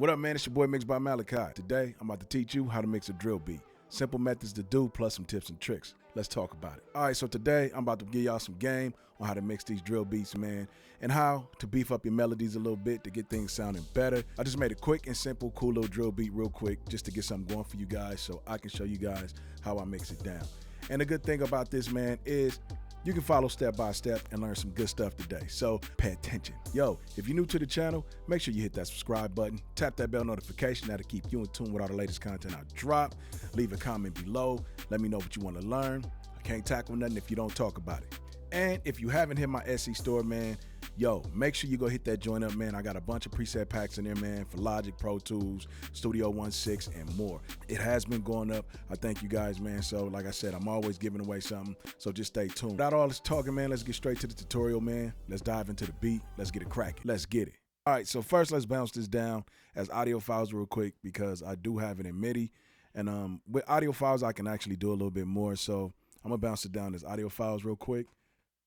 What up, man? It's your boy Mix by Malachi. Today, I'm about to teach you how to mix a drill beat. Simple methods to do, plus some tips and tricks. Let's talk about it. All right, so today, I'm about to give y'all some game on how to mix these drill beats, man, and how to beef up your melodies a little bit to get things sounding better. I just made a quick and simple, cool little drill beat real quick just to get something going for you guys so I can show you guys how I mix it down. And the good thing about this, man, is you can follow step by step and learn some good stuff today. So pay attention. Yo, if you're new to the channel, make sure you hit that subscribe button, tap that bell notification. That'll keep you in tune with all the latest content I drop. Leave a comment below. Let me know what you want to learn. I can't tackle nothing if you don't talk about it. And if you haven't hit my Etsy store, man, yo, make sure you go hit that joint up, man. I got a bunch of preset packs in there, man, for Logic, Pro Tools, Studio 1.6, and more. It has been going up. I thank you guys, man. So, like I said, I'm always giving away something, so just stay tuned. Without all this talking, man, let's get straight to the tutorial, man. Let's dive into the beat. Let's get it cracking. Let's get it. All right, so first, let's bounce this down as audio files real quick because I do have it in MIDI. And with audio files, I can actually do a little bit more. So I'm going to bounce it down as audio files real quick.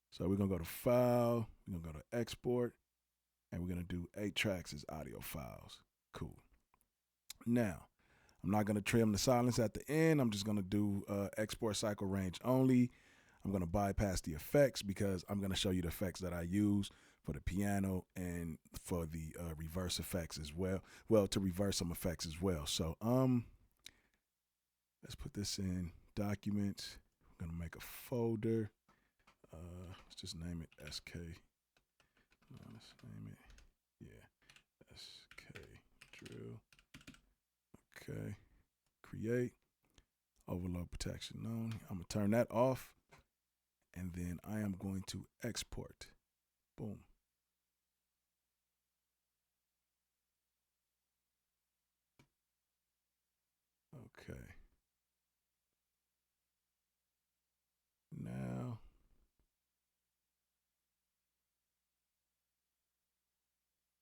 So we're going to go to File, we're going to go to Export, and we're going to do 8 tracks as audio files. Cool. Now, I'm not going to trim the silence at the end. I'm just going to do Export Cycle Range only. I'm going to bypass the effects because I'm going to show you the effects that I use for the piano and for the reverse effects as well. Well, to reverse some effects as well. So let's put this in Documents. I'm going to make a folder. Let's just name it SK. Let's name it, yeah, SK drill. Okay, create, overload protection on. I'm gonna turn that off, and then I am going to export. Boom. Okay. Now,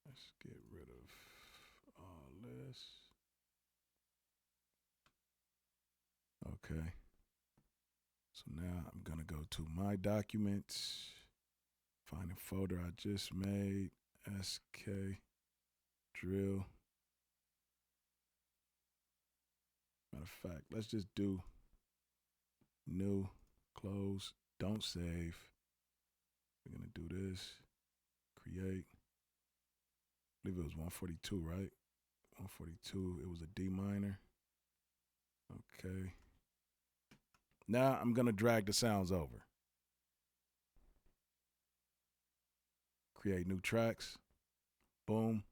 let's get rid of all this. Okay. So now I'm going to go to my documents, find a folder I just made, SK drill. Matter of fact, let's just do new, close, don't save. We're going to do this, create. I believe it was 142, right? 142, it was a D minor. Okay. Now I'm going to drag the sounds over. Create new tracks. Boom.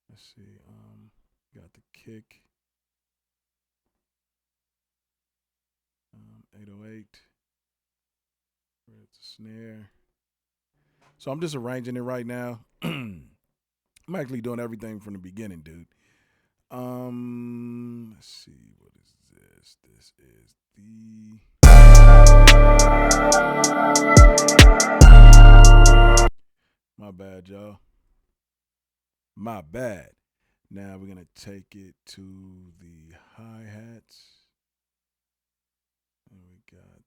Let's see. Got the kick. 808. Where's the snare? So I'm just arranging it right now. I'm actually doing everything from the beginning, dude. Let's see, what is this? This is the my bad, y'all. My bad. Now we're gonna take it to the hi-hats. And we got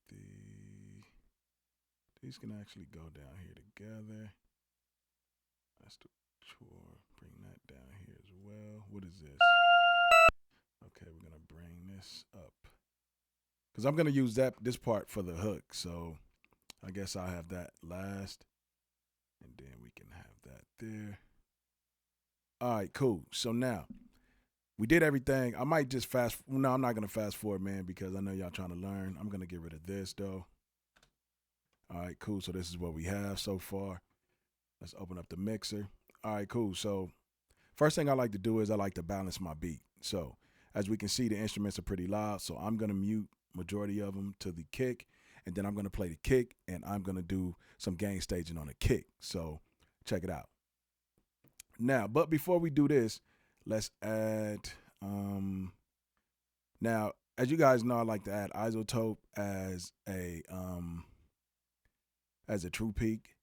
these can actually go down here together. That's the chore. Bring that down here as well. What is this? Okay, we're gonna bring this up. Because I'm gonna use this part for the hook. So I guess I'll have that last. And then we can have that there. All right, cool. So now we did everything. I might just no, I'm not going to fast forward, man, because I know y'all trying to learn. I'm going to get rid of this, though. All right, cool. So this is what we have so far. Let's open up the mixer. All right, cool. So first thing I like to do is I like to balance my beat. So as we can see, the instruments are pretty loud. So I'm going to mute majority of them to the kick. And then I'm going to play the kick. And I'm going to do some gain staging on the kick. So check it out. Now, but before we do this, let's add, now, as you guys know, I like to add isotope as a true peak.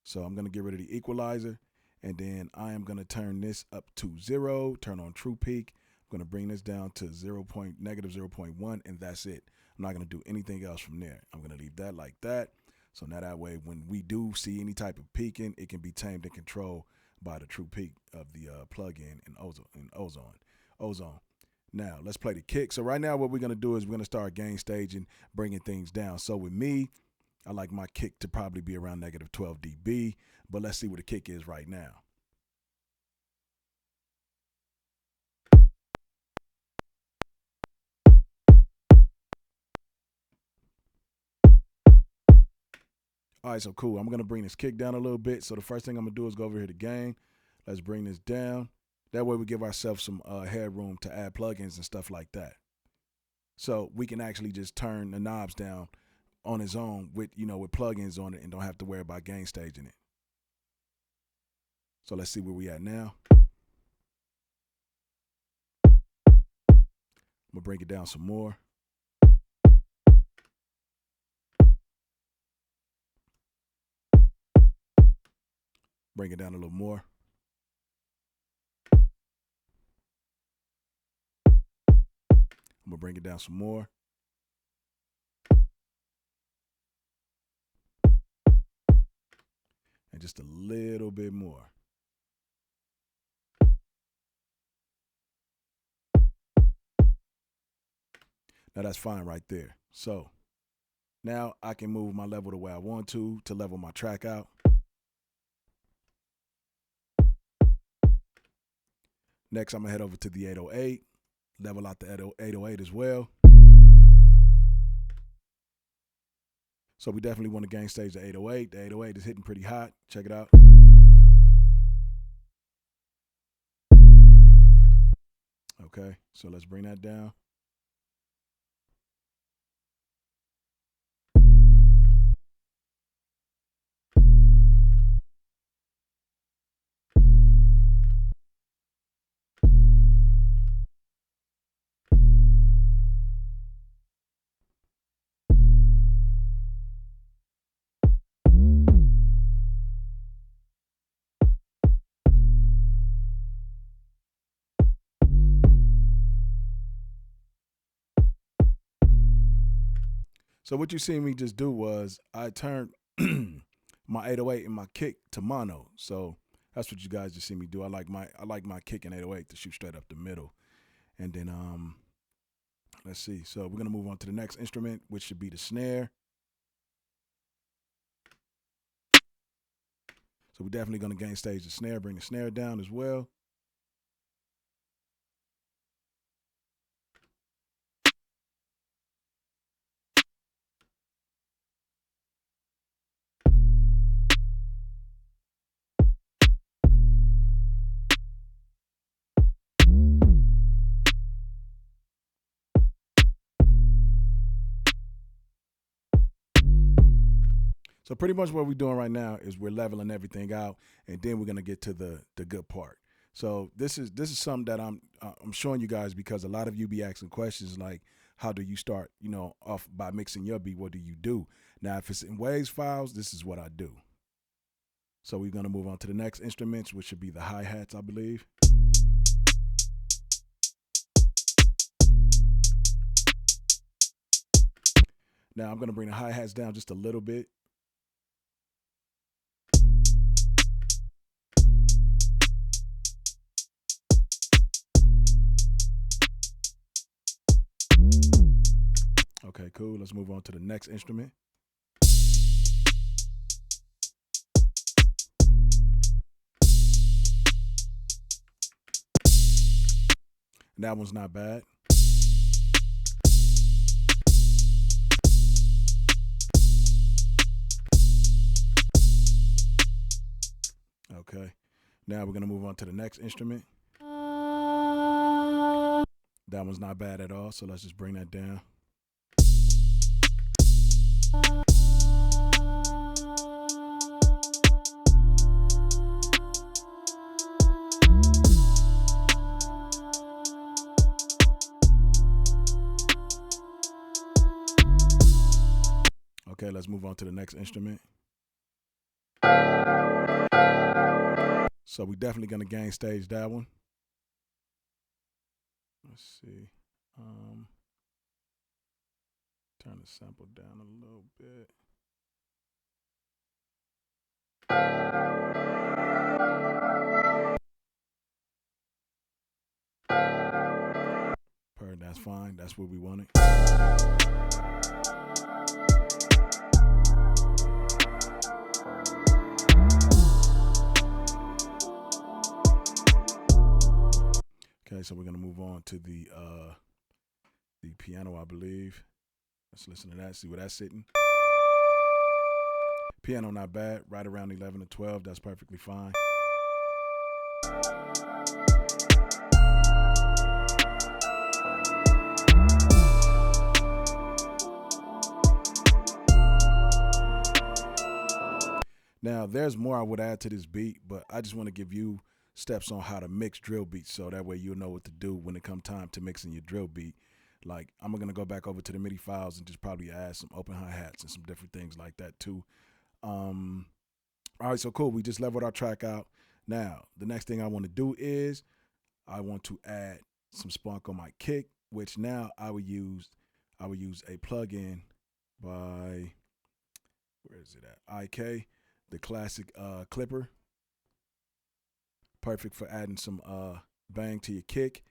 So I'm going to get rid of the equalizer, and then I am going to turn this up to 0, turn on true peak. I'm going to bring this down to -0.1, and that's it. I'm not going to do anything else from there. I'm going to leave that like that. So now that way, when we do see any type of peaking, it can be tamed and controlled by the true peak of the plug-in in ozone. Now let's play the kick. So right now, what we're gonna do is we're gonna start gain staging, bringing things down. So with me, I like my kick to probably be around negative 12 dB, but let's see what the kick is right now. All right, so cool. I'm gonna bring this kick down a little bit. So the first thing I'm gonna do is go over here to gain. Let's bring this down. That way we give ourselves some headroom to add plugins and stuff like that. So we can actually just turn the knobs down on its own with with plugins on it and don't have to worry about gain staging it. So let's see where we at now. I'm gonna bring it down some more. Bring it down a little more. I'm gonna bring it down some more. And just a little bit more. Now that's fine right there. So now I can move my level the way I want to level my track out. Next, I'm gonna head over to the 808, level out the 808 as well. So we definitely want to gain stage the 808. The 808 is hitting pretty hot. Check it out. Okay, so let's bring that down. So what you see me just do was I turned my 808 and my kick to mono. So that's what you guys just see me do. I like my kick and 808 to shoot straight up the middle. And then let's see. So we're gonna move on to the next instrument, which should be the snare. So we're definitely gonna gain stage the snare, bring the snare down as well. So pretty much what we're doing right now is we're leveling everything out, and then we're gonna get to the good part. So this is something that I'm showing you guys because a lot of you be asking questions like, how do you start, off by mixing your beat? What do you do? Now, if it's in waves files, this is what I do. So we're gonna move on to the next instruments, which should be the hi-hats, I believe. Now I'm gonna bring the hi-hats down just a little bit. Okay, cool. Let's move on to the next instrument. And that one's not bad. Okay. Now we're gonna move on to the next instrument. That one's not bad at all. So let's just bring that down. Okay, let's move on to the next instrument. So we're definitely gonna gain stage that one. Let's see. Turn the sample down a little bit. That's fine. That's what we wanted. Okay, so we're gonna move on to the piano, I believe. Let's listen to that. See where that's sitting. Piano not bad. Right around 11 to 12. That's perfectly fine. Now, there's more I would add to this beat, but I just want to give you steps on how to mix drill beats so that way you'll know what to do when it comes time to mixing your drill beat. Like, I'm going to go back over to the MIDI files and just probably add some open hi-hats and some different things like that too. All right, so cool. We just leveled our track out. Now, the next thing I want to do is I want to add some spunk on my kick, which now I would use a plugin by, where is it at? IK. The classic clipper, perfect for adding some bang to your kick.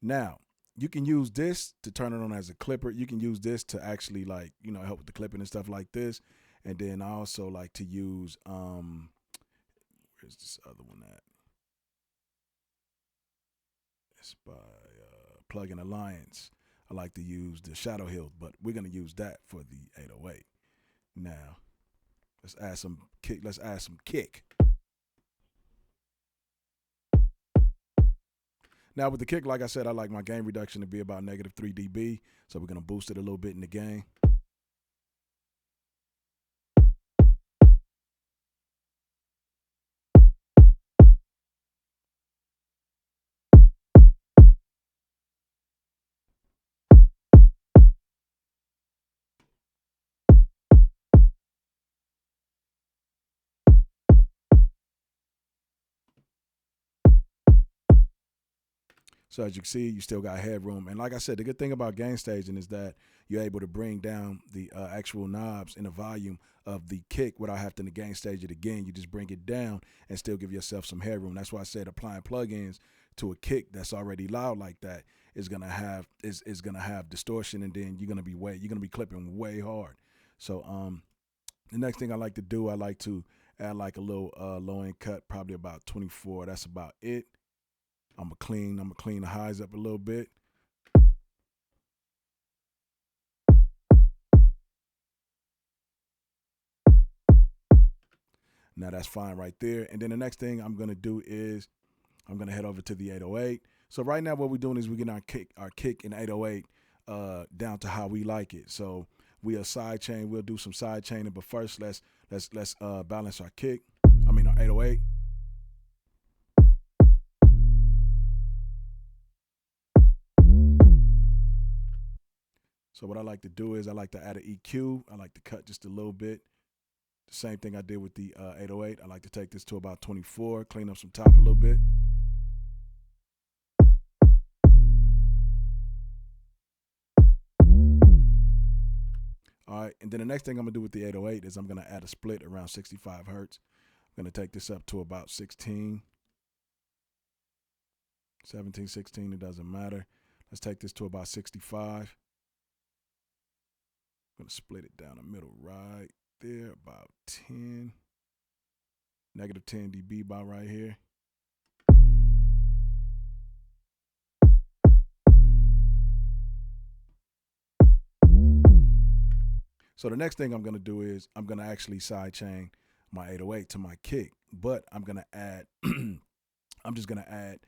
Now, you can use this to turn it on as a clipper. You can use this to actually, like, you know, help with the clipping and stuff like this. And then I also like to use, where's this other one at? It's by Plugin Alliance. I like to use the Shadow Hill, but we're going to use that for the 808. Now, let's add some kick. Let's add some kick. Now with the kick, like I said, I like my gain reduction to be about -3 dB. So we're gonna boost it a little bit in the gain. So as you can see, you still got headroom. And like I said, the good thing about gain staging is that you're able to bring down the actual knobs and the volume of the kick without having to gain stage it again. You just bring it down and still give yourself some headroom. That's why I said applying plugins to a kick that's already loud like that is gonna have distortion, and then you're gonna be clipping way hard. So the next thing I like to do, I like to add like a little low end cut, probably about 24. That's about it. I'm gonna clean the highs up a little bit. Now that's fine right there. And then the next thing I'm gonna do is I'm gonna head over to the 808. So right now what we're doing is we're getting our kick in 808 down to how we like it. So we'll sidechain, we'll do some side chaining, but first let's balance our kick. I mean our 808. So what I like to do is I like to add an EQ. I like to cut just a little bit. The same thing I did with the 808. I like to take this to about 24, clean up some top a little bit. All right, and then the next thing I'm gonna do with the 808 is I'm gonna add a split around 65 hertz. I'm gonna take this up to about 16, 17, 16, it doesn't matter. Let's take this to about 65. I'm gonna split it down the middle right there, about 10, -10 dB about right here. So the next thing I'm gonna do is I'm gonna actually sidechain my 808 to my kick, but I'm gonna add, I'm just gonna add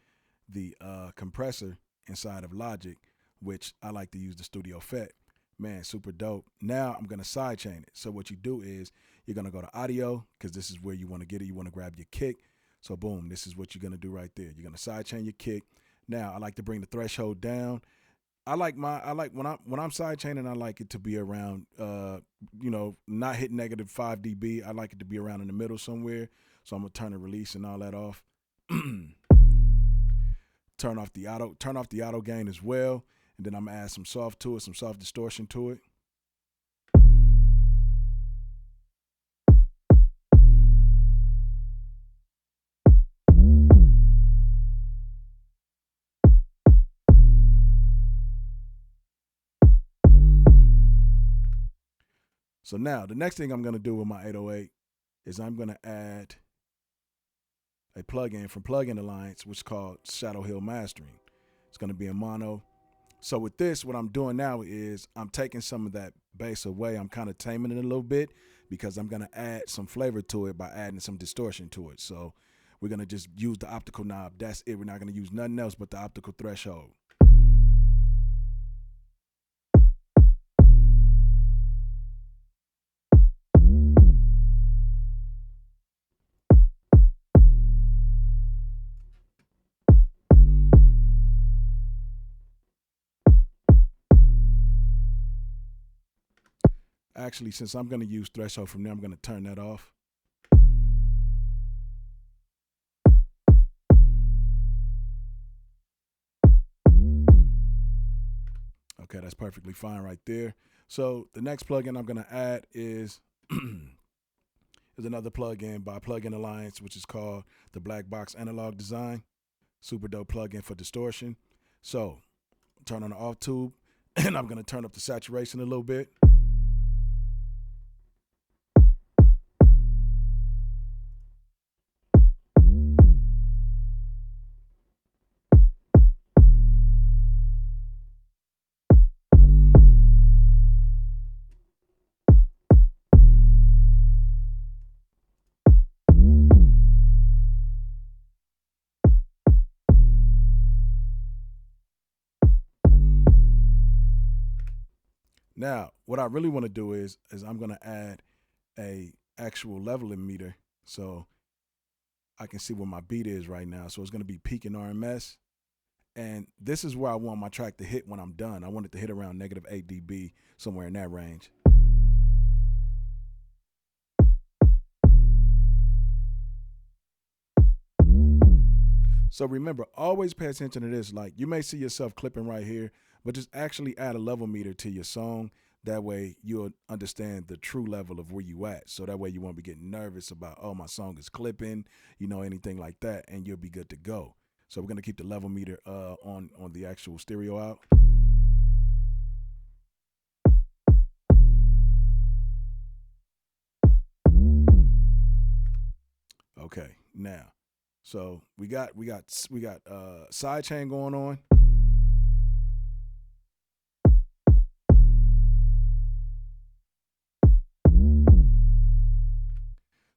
the compressor inside of Logic, which I like to use the Studio Effect. Man, super dope. Now I'm gonna sidechain it. So what you do is you're gonna go to audio, because this is where you want to get it. You want to grab your kick. So boom, this is what you're gonna do right there. You're gonna sidechain your kick. Now I like to bring the threshold down. I like when I'm sidechaining, I like it to be around not hit -5 dB. I like it to be around in the middle somewhere. So I'm gonna turn the release and all that off. Turn off the auto gain as well. And then I'm gonna add some soft to it, some soft distortion to it. So now the next thing I'm gonna do with my 808 is I'm gonna add a plugin from Plugin Alliance, which is called Shadow Hill Mastering. It's gonna be in mono. So with this, what I'm doing now is I'm taking some of that bass away. I'm kind of taming it a little bit because I'm gonna add some flavor to it by adding some distortion to it. So we're gonna just use the optical knob. That's it. We're not gonna use nothing else but the optical threshold. Actually, since I'm gonna use threshold from there, I'm gonna turn that off. Okay, that's perfectly fine right there. So the next plugin I'm gonna add is is another plugin by Plugin Alliance, which is called the Black Box Analog Design. Super dope plugin for distortion. So turn on the off tube, and I'm gonna turn up the saturation a little bit. Now, what I really want to do is I'm gonna add a actual leveling meter so I can see where my beat is right now. So it's gonna be peak and RMS. And this is where I want my track to hit when I'm done. I want it to hit around -8 dB, somewhere in that range. So remember, always pay attention to this. Like, you may see yourself clipping right here, but just actually add a level meter to your song. That way you'll understand the true level of where you at. So that way you won't be getting nervous about, oh, my song is clipping, anything like that, and you'll be good to go. So we're gonna keep the level meter on the actual stereo out. Okay, now, so we got side chain going on.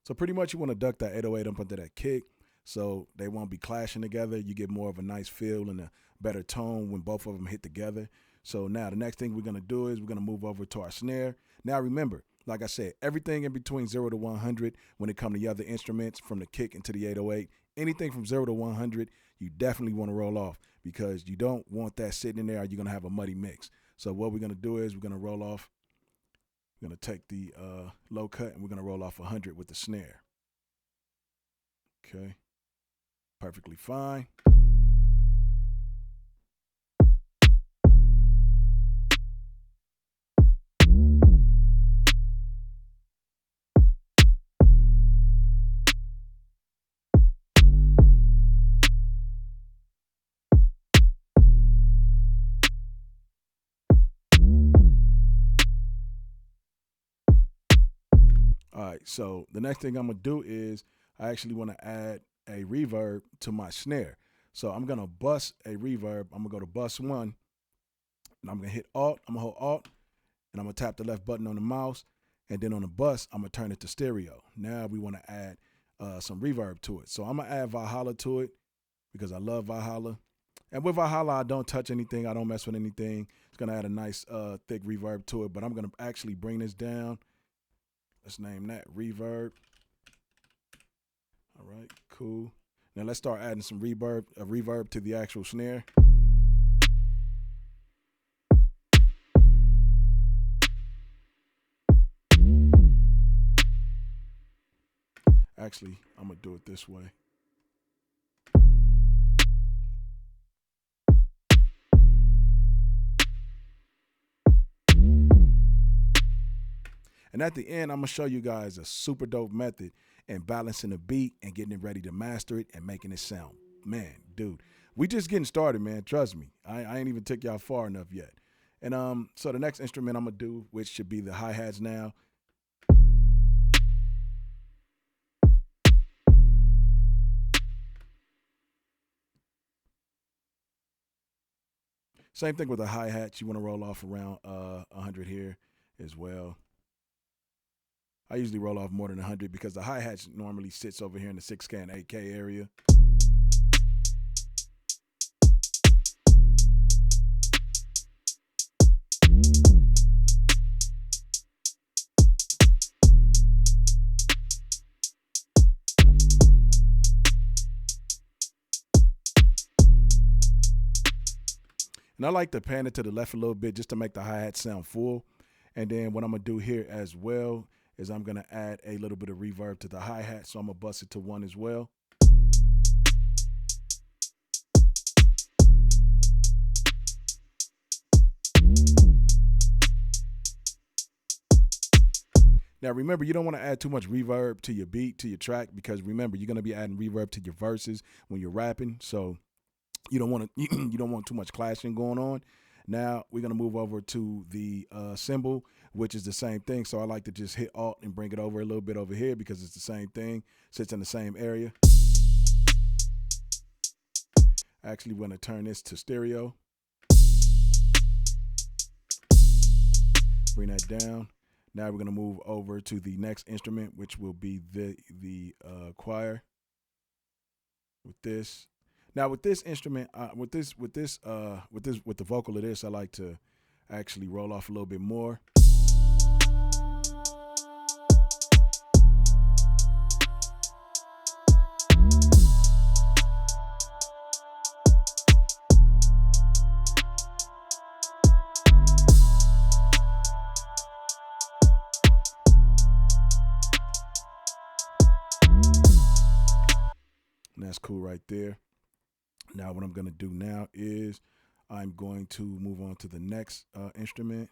So pretty much you want to duck that 808 up into that kick so they won't be clashing together. You get more of a nice feel and a better tone when both of them hit together. So now the next thing we're going to do is we're going to move over to our snare. Now remember, like I said, everything in between 0 to 100 when it comes to the other instruments from the kick into the 808, anything from 0 to 100, you definitely want to roll off because you don't want that sitting in there or you're going to have a muddy mix. So what we're going to do is we're going to roll off. We're going to take the low cut and we're going to roll off 100 with the snare. Okay, perfectly fine. All right, so the next thing I'm gonna do is I actually want to add a reverb to my snare. So I'm gonna bus a reverb. I'm gonna go to bus 1, and I'm gonna hit Alt. I'm gonna hold Alt, and I'm gonna tap the left button on the mouse, and then on the bus I'm gonna turn it to stereo. Now we want to add some reverb to it. So I'm gonna add Valhalla to it because I love Valhalla. And with Valhalla, I don't touch anything. I don't mess with anything. It's gonna add a nice thick reverb to it. But I'm gonna actually bring this down. Let's name that reverb. All right, cool. Now let's start adding some reverb to the actual snare. Actually, I'm gonna do it this way. And at the end, I'm gonna show you guys a super dope method in balancing the beat and getting it ready to master it and making it sound. Man, dude, we just getting started, man. Trust me, I ain't even took y'all far enough yet. And so the next instrument I'm gonna do, which should be the hi-hats now, Same thing with the hi-hats. You want to roll off around 100 here as well. I usually roll off more than 100 because the hi-hats normally sits over here in the 6K and 8K area. And I like to pan it to the left a little bit just to make the hi-hat sound full. And then what I'm going to do here as well is I'm going to add a little bit of reverb to the hi-hat. So I'm going to bust it to 1 as well. Now remember, you don't want to add too much reverb to your beat, to your track, because remember, you're going to be adding reverb to your verses when you're rapping. So you don't want to you don't want too much clashing going on. Now we're going to move over to the cymbal, which is the same thing. So I like to just hit Alt and bring it over a little bit over here because it's the same thing, sits in the same area. Actually, we're going to turn this to stereo. Bring that down. Now we're going to move over to the next instrument, which will be the choir. With this. Now with this instrument, with the vocal of this, I like to actually roll off a little bit more. And that's cool right there. Now what I'm going to do now is I'm going to move on to the next instrument.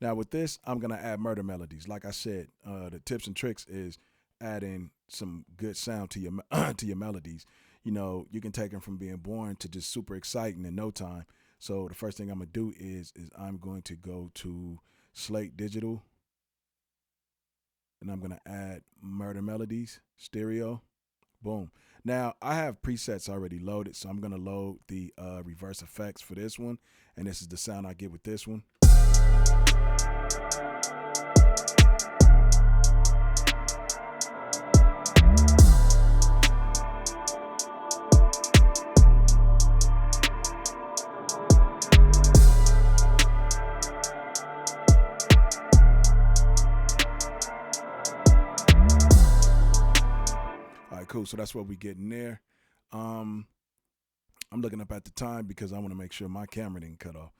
Now with this, I'm going to add murder melodies. Like I said, the tips and tricks is adding some good sound to your to your melodies. You know, you can take them from being boring to just super exciting in no time. So the first thing I'm going to do is I'm going to go to Slate Digital, and I'm going to add Murder Melodies, stereo, boom. Now, I have presets already loaded, so I'm going to load the reverse effects for this one, and this is the sound I get with this one. Cool. So that's what we getting there. I'm looking up at the time because I want to make sure my camera didn't cut off.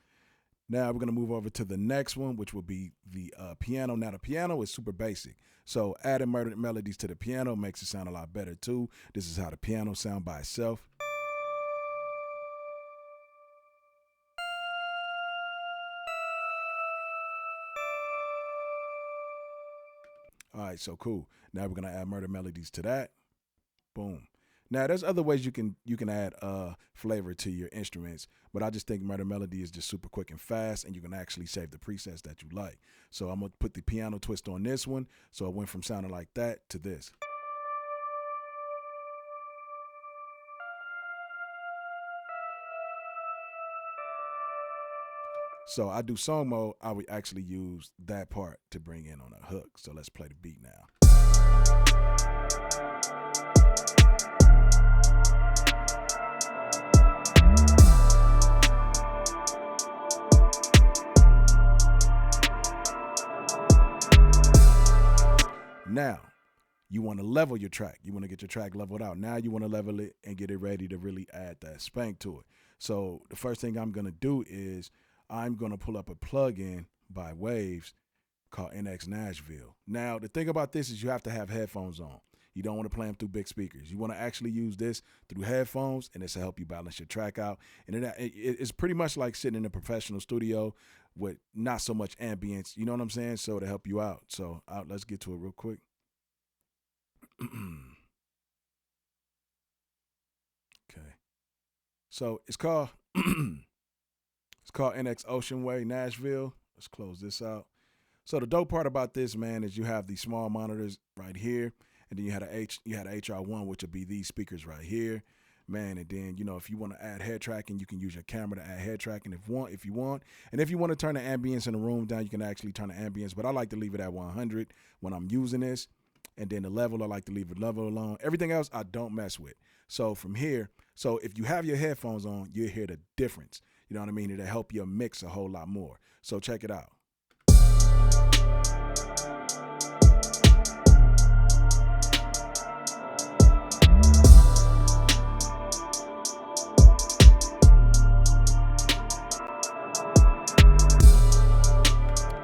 Now we're going to move over to the next one, which will be the piano. Now the piano is super basic. So adding murder melodies to the piano makes it sound a lot better too. This is how the piano sounds by itself. All right, so cool. Now we're going to add murder melodies to that. Boom. Now there's other ways you can add flavor to your instruments, but I just think murder melody is just super quick and fast, and you can actually save the presets that you like. So I'm gonna put the piano twist on this one, so it went from sounding like that to this. So I do song mode, I would actually use that part to bring in on a hook. So let's play the beat now. Now, you want to level your track. You want to get your track leveled out. Now you want to level it and get it ready to really add that spank to it. So the first thing I'm going to do is I'm going to pull up a plugin by Waves called NX Nashville. Now, the thing about this is you have to have headphones on. You don't want to play them through big speakers. You want to actually use this through headphones, and this will help you balance your track out. And it's pretty much like sitting in a professional studio with not so much ambience. You know what I'm saying? So to help you out. So let's get to it real quick. Okay. So it's called NX Ocean Way Nashville. Let's close this out. So the dope part about this, man, is you have these small monitors right here, and then you had a HR1, which would be these speakers right here, man. And then if you want to add head tracking, you can use your camera to add head tracking if you want. And if you want to turn the ambience in the room down, you can actually turn the ambience. But I like to leave it at 100 when I'm using this. And then the level, I like to leave the level alone. Everything else, I don't mess with. So from here, if you have your headphones on, you'll hear the difference. You know what I mean? It'll help your mix a whole lot more. So check it out.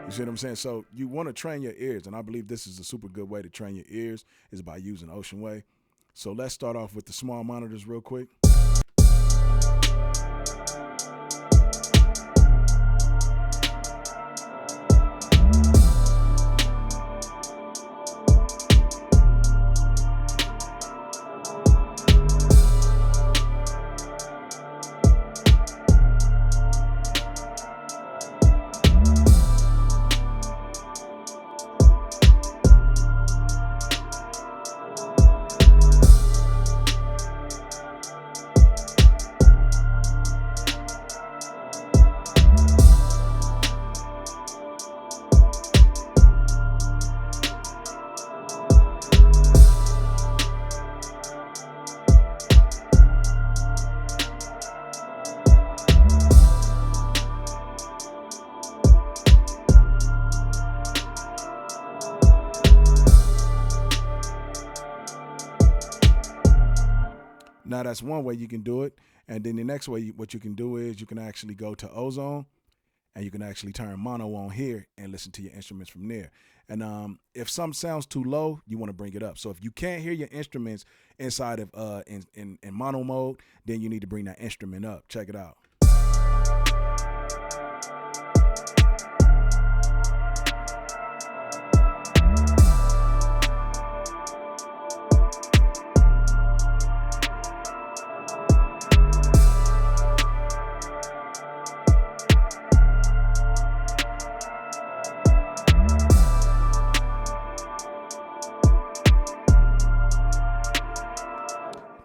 You see what I'm saying? So you want to train your ears, and I believe this is a super good way to train your ears is by using Ocean Way. So let's start off with the small monitors real quick. Now that's one way you can do it. And then the next way, what you can do is you can actually go to Ozone and you can actually turn mono on here and listen to your instruments from there. And if something sounds too low, you want to bring it up. So if you can't hear your instruments inside of in mono mode, then you need to bring that instrument up. Check it out.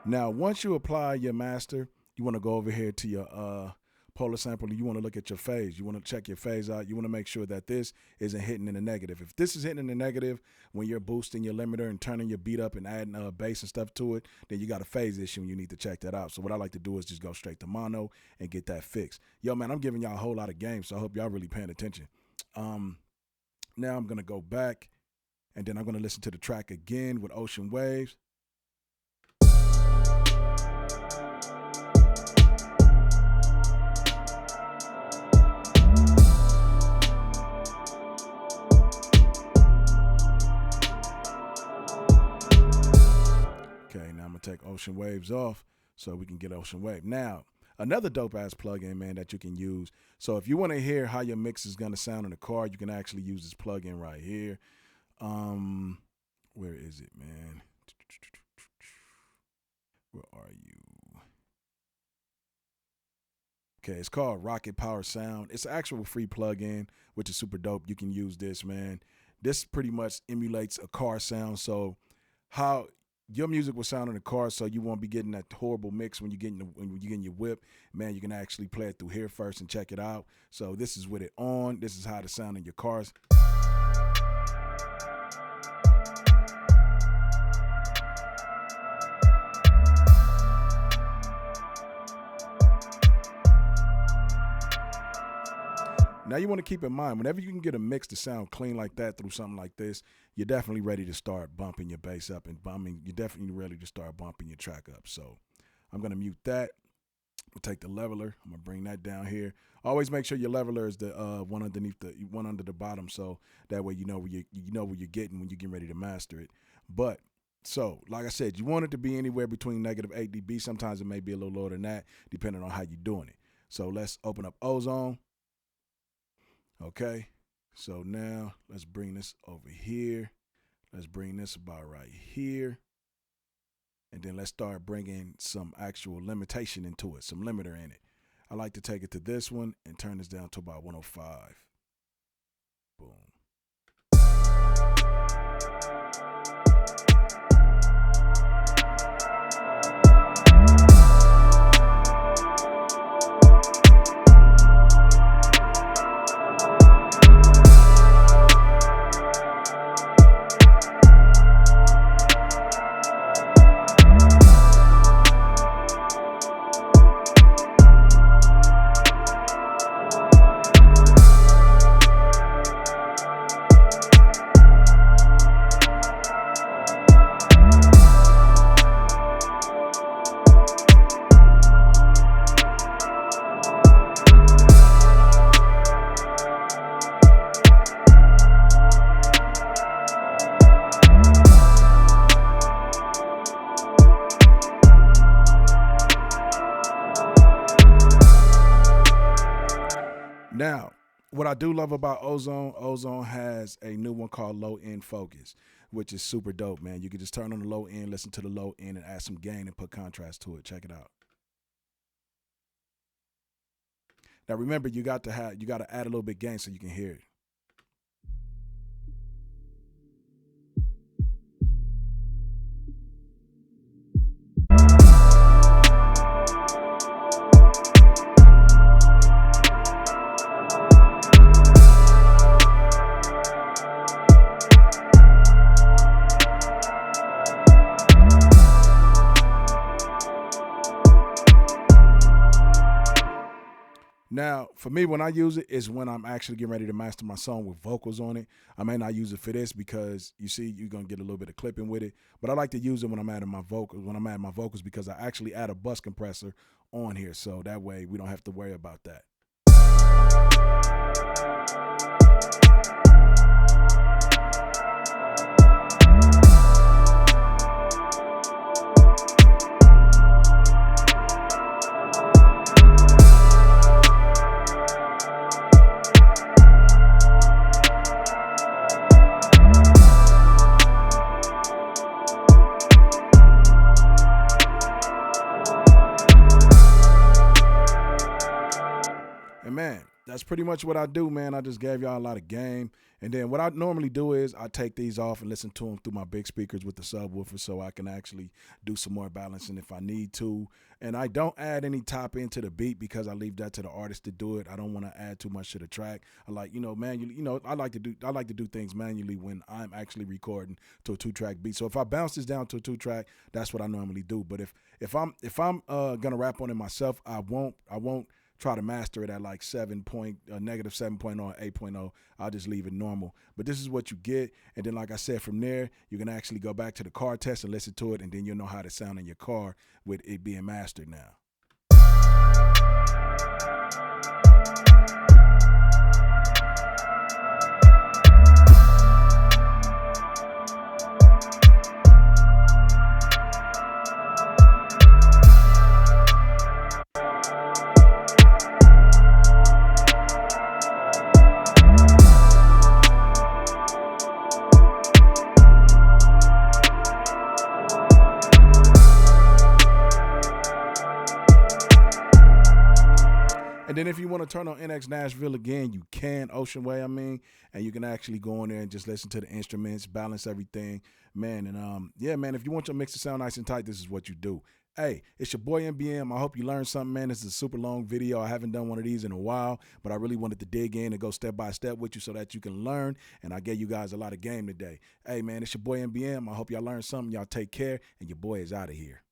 Now, once you apply your master, you want to go over here to your polar sample. You want to look at your phase. You want to check your phase out. You want to make sure that this isn't hitting in the negative. If this is hitting in the negative when you're boosting your limiter and turning your beat up and adding bass and stuff to it, then you got a phase issue and you need to check that out. So what I like to do is just go straight to mono and get that fixed. Yo, man, I'm giving y'all a whole lot of games, so I hope y'all really paying attention. Now I'm going to go back, and then I'm going to listen to the track again with Ocean Waves. Okay, now I'm going to take Ocean Waves off so we can get Ocean Wave. Now, another dope-ass plugin, man, that you can use. So if you want to hear how your mix is going to sound in the car, you can actually use this plugin right here. Where is it, man? Where are you? Okay, it's called Rocket Power Sound. It's an actual free plugin, which is super dope. You can use this, man. This pretty much emulates a car sound. So how your music will sound in the car, so you won't be getting that horrible mix when you're getting your whip. Man, you can actually play it through here first and check it out. So this is with it on. This is how it sound in your cars. Now you want to keep in mind, whenever you can get a mix to sound clean like that through something like this, you're definitely ready to start bumping your bass up and bumping. You're definitely ready to start bumping your track up. So I'm going to mute that. I'll take the leveler. I'm going to bring that down here. Always make sure your leveler is the one underneath the one under the bottom, so that way you know where you're getting when you're getting ready to master it. But so, like I said, you want it to be anywhere between -8 dB. Sometimes it may be a little lower than that, depending on how you're doing it. So let's open up Ozone. Okay, so now let's bring this over here. Let's bring this about right here. And then let's start bringing some actual limitation into it, some limiter in it. I like to take it to this one and turn this down to about 105. Boom. Now, what I do love about Ozone has a new one called Low End Focus, which is super dope, man. You can just turn on the low end, listen to the low end, and add some gain and put contrast to it. Check it out. Now remember, you got to add a little bit gain so you can hear it. Now, for me, when I use it is when I'm actually getting ready to master my song with vocals on it. I may not use it for this because you see, you're gonna get a little bit of clipping with it. But I like to use it when I'm adding my vocals, because I actually add a bus compressor on here, so that way we don't have to worry about that. And man, that's pretty much what I do, man. I just gave y'all a lot of game. And then what I normally do is I take these off and listen to them through my big speakers with the subwoofer, so I can actually do some more balancing if I need to. And I don't add any top end to the beat because I leave that to the artist to do it. I don't want to add too much to the track. I like, manually, I like to do things manually when I'm actually recording to a 2-track beat. So if I bounce this down to a 2-track, that's what I normally do. But if I'm gonna rap on it myself, I won't try to master it at like negative 7.0 or 8.0. I'll just leave it normal. But this is what you get. And then, like I said, from there, you can actually go back to the car test and listen to it, and then you'll know how to sound in your car with it being mastered now. And then if you want to turn on NX Nashville again, you can, Ocean Way, and you can actually go in there and just listen to the instruments, balance everything, man. And yeah, man, if you want your mix to sound nice and tight, this is what you do. Hey, it's your boy MBM. I hope you learned something, man. This is a super long video. I haven't done one of these in a while, but I really wanted to dig in and go step by step with you so that you can learn. And I gave you guys a lot of game today. Hey, man, it's your boy MBM. I hope y'all learned something. Y'all take care, and your boy is out of here.